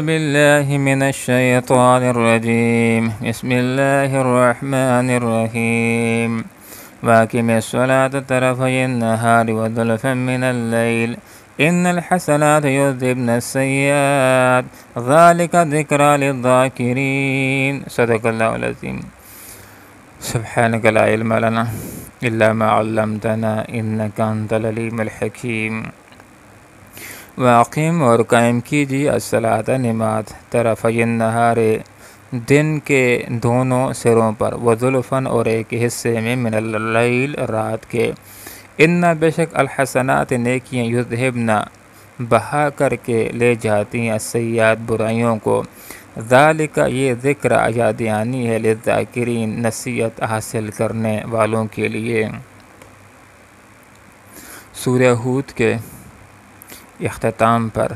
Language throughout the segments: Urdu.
بالله من الشيطان الرجيم بسم الله الرحمن الرحيم وأقم الصلاة طرفي النهار وزلفا من الليل إن الحسنات يذهبن السيئات ذلك ذكرى للذاكرين صدق الله العظيم سبحانك لا علم لنا إلا ما علمتنا إنك أنت العليم الحكيم واقیم اور قائم کیجیے الصلاۃ نماز طرفی النہار دن کے دونوں سروں پر وزلفاً اور ایک حصے میں من اللیل رات کے ان بے شک الحسنات نیکیاں یذہبن بہا کر کے لے جاتی ہیں السیئات برائیوں کو ذالک یہ ذکر یاد دہانی ہے للذاکرین نصیحت حاصل کرنے والوں کے لیے۔ سورہ ہود کے اختتام پر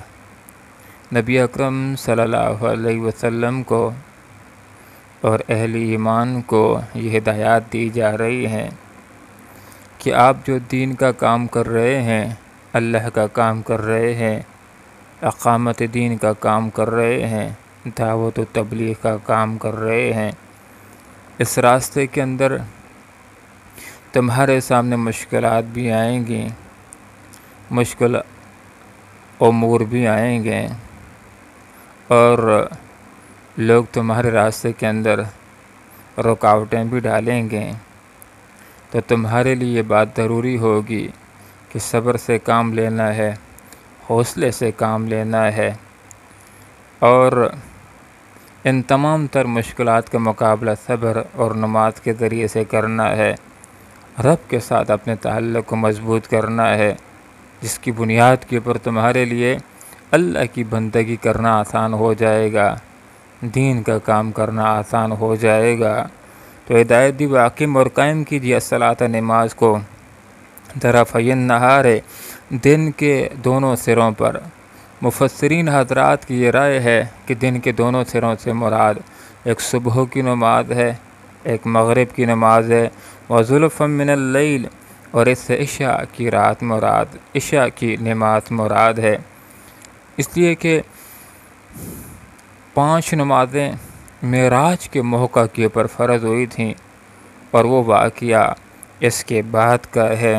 نبی اکرم صلی اللہ علیہ وسلم کو اور اہل ایمان کو یہ ہدایات دی جا رہی ہیں کہ آپ جو دین کا کام کر رہے ہیں، اللہ کا کام کر رہے ہیں، اقامت دین کا کام کر رہے ہیں، دعوت و تبلیغ کا کام کر رہے ہیں، اس راستے کے اندر تمہارے سامنے مشکلات بھی آئیں گی، مشکل امور بھی آئیں گے، اور لوگ تمہارے راستے کے اندر رکاوٹیں بھی ڈالیں گے، تو تمہارے لیے یہ بات ضروری ہوگی کہ صبر سے کام لینا ہے، حوصلے سے کام لینا ہے، اور ان تمام تر مشکلات کا مقابلہ صبر اور نماز کے ذریعے سے کرنا ہے، رب کے ساتھ اپنے تعلق کو مضبوط کرنا ہے، جس کی بنیاد کے اوپر تمہارے لیے اللہ کی بندگی کرنا آسان ہو جائے گا، دین کا کام کرنا آسان ہو جائے گا۔ تو ہدایت دی واقم اور قائم کیجیے الصلاۃ نماز کو طرفی النہار دن کے دونوں سروں پر۔ مفسرین حضرات کی یہ رائے ہے کہ دن کے دونوں سروں سے مراد ایک صبح کی نماز ہے، ایک مغرب کی نماز ہے، وزلفا من اللیل، اور اس سے عشاء کی رات مراد، عشاء کی نماز مراد ہے، اس لیے کہ 5 نمازیں معراج کے موقع کے اوپر فرض ہوئی تھیں، اور وہ واقعہ اس کے بعد کا ہے۔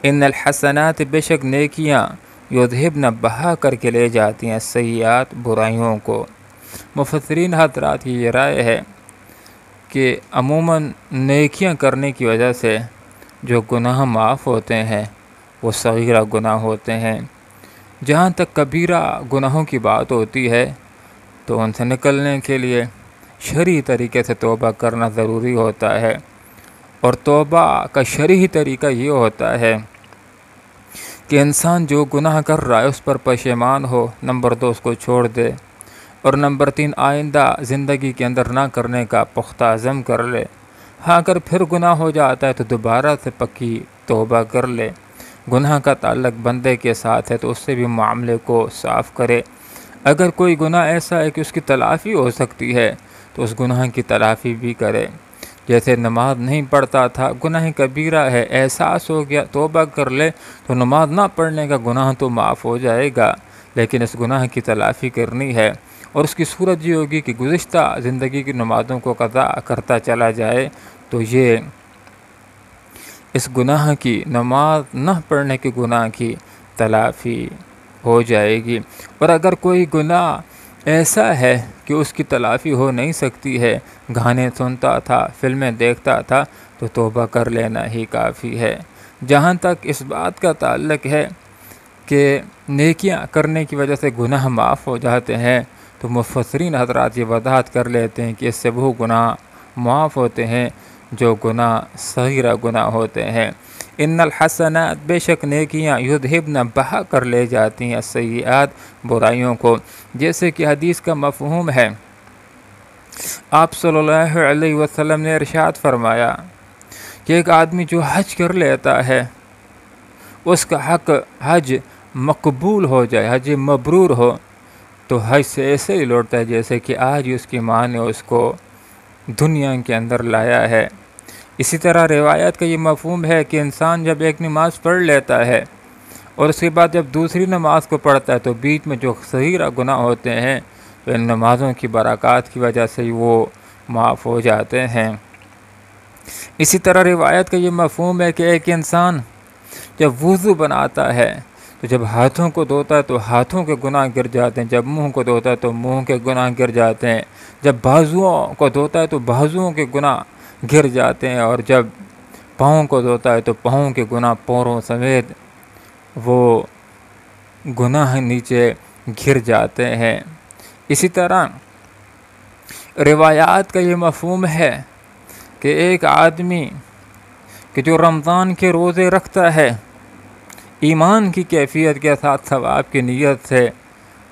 ان الحسنات بے شک نیکیاں یذہبن بہا کر کے لے جاتی ہیں سیئات برائیوں کو۔ مفسرین حضرات کی یہ رائے ہے کہ عموماً نیکیاں کرنے کی وجہ سے جو گناہ معاف ہوتے ہیں وہ صغیرہ گناہ ہوتے ہیں۔ جہاں تک کبیرہ گناہوں کی بات ہوتی ہے تو ان سے نکلنے کے لیے شرعی طریقے سے توبہ کرنا ضروری ہوتا ہے، اور توبہ کا شرعی طریقہ یہ ہوتا ہے کہ انسان جو گناہ کر رہا ہے اس پر پشیمان ہو، نمبر 2 اس کو چھوڑ دے، اور نمبر 3 آئندہ زندگی کے اندر نہ کرنے کا پختہ عزم کر لے۔ ہاں اگر پھر گناہ ہو جاتا ہے تو دوبارہ سے پکی توبہ کر لے۔ گناہ کا تعلق بندے کے ساتھ ہے تو اس سے بھی معاملے کو صاف کرے۔ اگر کوئی گناہ ایسا ہے کہ اس کی تلافی ہو سکتی ہے تو اس گناہ کی تلافی بھی کرے۔ جیسے نماز نہیں پڑھتا تھا، گناہ کبیرہ ہے، احساس ہو گیا، توبہ کر لے تو نماز نہ پڑھنے کا گناہ تو معاف ہو جائے گا، لیکن اس گناہ کی تلافی کرنی ہے، اور اس کی صورت یہ ہوگی کہ گزشتہ زندگی کی نمازوں کو قضا کرتا چلا جائے، تو یہ اس گناہ کی، نماز نہ پڑھنے کے گناہ کی تلافی ہو جائے گی۔ اور اگر کوئی گناہ ایسا ہے کہ اس کی تلافی ہو نہیں سکتی ہے، گانے سنتا تھا، فلمیں دیکھتا تھا، تو توبہ کر لینا ہی کافی ہے۔ جہاں تک اس بات کا تعلق ہے کہ نیکیاں کرنے کی وجہ سے گناہ معاف ہو جاتے ہیں، تو مفسرین حضرات یہ وضاحت کر لیتے ہیں کہ اس سے وہ گناہ معاف ہوتے ہیں جو گناہ صغیرہ گناہ ہوتے ہیں۔ ان الحسنات بے شک نیکیاں یذہبن بہا کر لے جاتی ہیں السیئات برائیوں کو، جیسے کہ حدیث کا مفہوم ہے۔ آپ صلی اللہ علیہ وسلم نے ارشاد فرمایا کہ ایک آدمی جو حج کر لیتا ہے اس کا حق حج مقبول ہو جائے، حج مبرور ہو، تو حج سے ایسے ہی لوٹتا ہے جیسے کہ آج اس کی ماں نے اس کو دنیا کے اندر لایا ہے۔ اسی طرح روایت کا یہ مفہوم ہے کہ انسان جب ایک نماز پڑھ لیتا ہے اور اس کے بعد جب دوسری نماز کو پڑھتا ہے تو بیچ میں جو صغیرہ گناہ ہوتے ہیں تو ان نمازوں کی برکات کی وجہ سے وہ معاف ہو جاتے ہیں۔ اسی طرح روایت کا یہ مفہوم ہے کہ ایک انسان جب وضو بناتا ہے تو جب ہاتھوں کو دھوتا ہے تو ہاتھوں کے گناہ گر جاتے ہیں، جب منہ کو دھوتا ہے تو منہ کے گناہ گر جاتے ہیں، جب بازوؤں کو دھوتا ہے تو بازوؤں کے گناہ گر جاتے ہیں، اور جب پاؤں کو دھوتا ہے تو پاؤں کے گناہ پوروں سمیت وہ گناہ نیچے گر جاتے ہیں۔ اسی طرح روایات کا یہ مفہوم ہے کہ ایک آدمی کہ جو رمضان کے روزے رکھتا ہے، ایمان کی کیفیت کے ساتھ ثواب کی نیت سے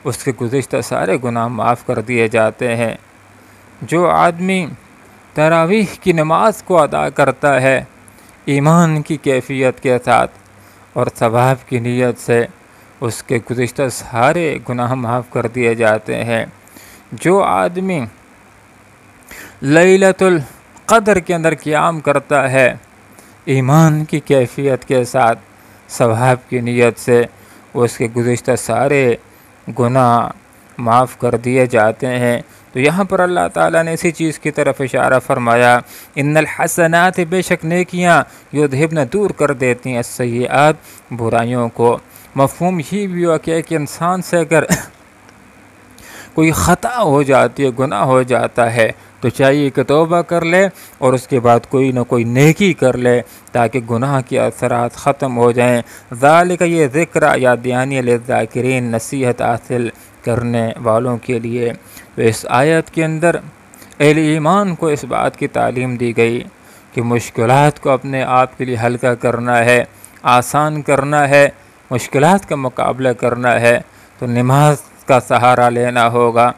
اس کے گزشتہ سارے گناہ معاف کر دیے جاتے ہیں۔ جو آدمی تراویح کی نماز کو ادا کرتا ہے ایمان کی کیفیت کے ساتھ اور ثواب کی نیت سے، اس کے گزشتہ سارے گناہ معاف کر دیے جاتے ہیں۔ جو آدمی لیلۃ القدر کے اندر قیام کرتا ہے ایمان کی کیفیت کے ساتھ ثواب کی نیت سے، اس کے گزشتہ سارے گناہ معاف کر دیے جاتے ہیں۔ تو یہاں پر اللہ تعالیٰ نے اسی چیز کی طرف اشارہ فرمایا، ان الحسنات، بے شک نیکیاں، یذہبن، دور کر دیتی ہیں، السیئات، برائیوں کو۔ مفہوم یہ بھی ہوا کہ ایک انسان سے اگر کوئی خطا ہو جاتی ہے، گناہ ہو جاتا ہے، تو چاہیے کہ توبہ کر لے اور اس کے بعد کوئی نہ کوئی نیکی کر لے تاکہ گناہ کے اثرات ختم ہو جائیں۔ ذالک، یہ ذکر یاد دہانی للذاکرین، نصیحت حاصل کرنے والوں کے لیے۔ تو اس آیت کے اندر اہل ایمان کو اس بات کی تعلیم دی گئی کہ مشکلات کو اپنے آپ کے لیے ہلکا کرنا ہے، آسان کرنا ہے، مشکلات کا مقابلہ کرنا ہے تو نماز کا سہارا لینا ہوگا،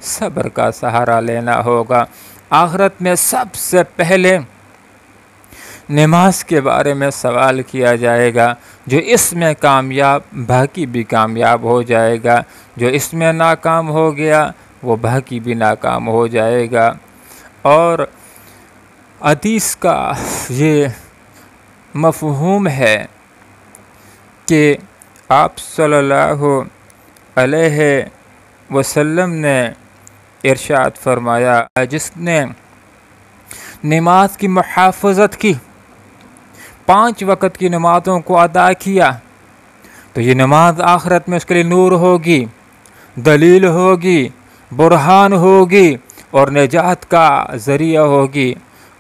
صبر کا سہارا لینا ہوگا۔ آخرت میں سب سے پہلے نماز کے بارے میں سوال کیا جائے گا، جو اس میں کامیاب باقی بھی کامیاب ہو جائے گا، جو اس میں ناکام ہو گیا وہ باقی بھی ناکام ہو جائے گا۔ اور حدیث کا یہ مفہوم ہے کہ آپ صلی اللہ علیہ وسلم نے ارشاد فرمایا، جس نے نماز کی محافظت کی، 5 وقت کی نمازوں کو ادا کیا، تو یہ نماز آخرت میں اس کے لیے نور ہوگی، دلیل ہوگی، برہان ہوگی اور نجات کا ذریعہ ہوگی۔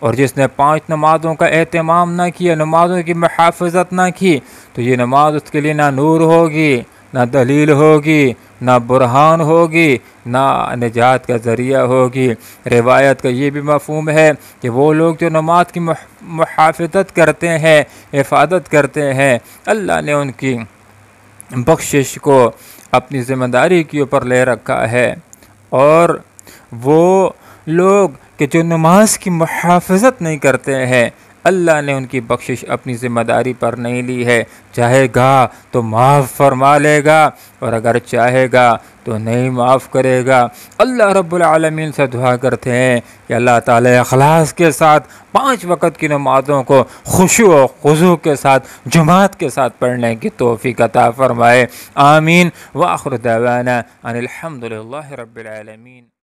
اور جس نے 5 نمازوں کا اہتمام نہ کیا، نمازوں کی محافظت نہ کی، تو یہ نماز اس کے لیے نہ نور ہوگی، نہ دلیل ہوگی، نہ برہان ہوگی، نہ نجات کا ذریعہ ہوگی۔ روایت کا یہ بھی مفہوم ہے کہ وہ لوگ جو نماز کی محافظت کرتے ہیں، حفاظت کرتے ہیں، اللہ نے ان کی بخشش کو اپنی ذمہ داری کے اوپر لے رکھا ہے۔ اور وہ لوگ کہ جو نماز کی محافظت نہیں کرتے ہیں، اللہ نے ان کی بخشش اپنی ذمہ داری پر نہیں لی ہے، چاہے گا تو معاف فرما لے گا اور اگر چاہے گا تو نہیں معاف کرے گا۔ اللہ رب العالمین سے دعا کرتے ہیں کہ اللہ تعالی اخلاص کے ساتھ 5 وقت کی نمازوں کو خشوع و خضوع کے ساتھ، جماعت کے ساتھ پڑھنے کی توفیق عطا فرمائے، آمین۔ وآخر دعوانا ان الحمد للہ رب العالمین۔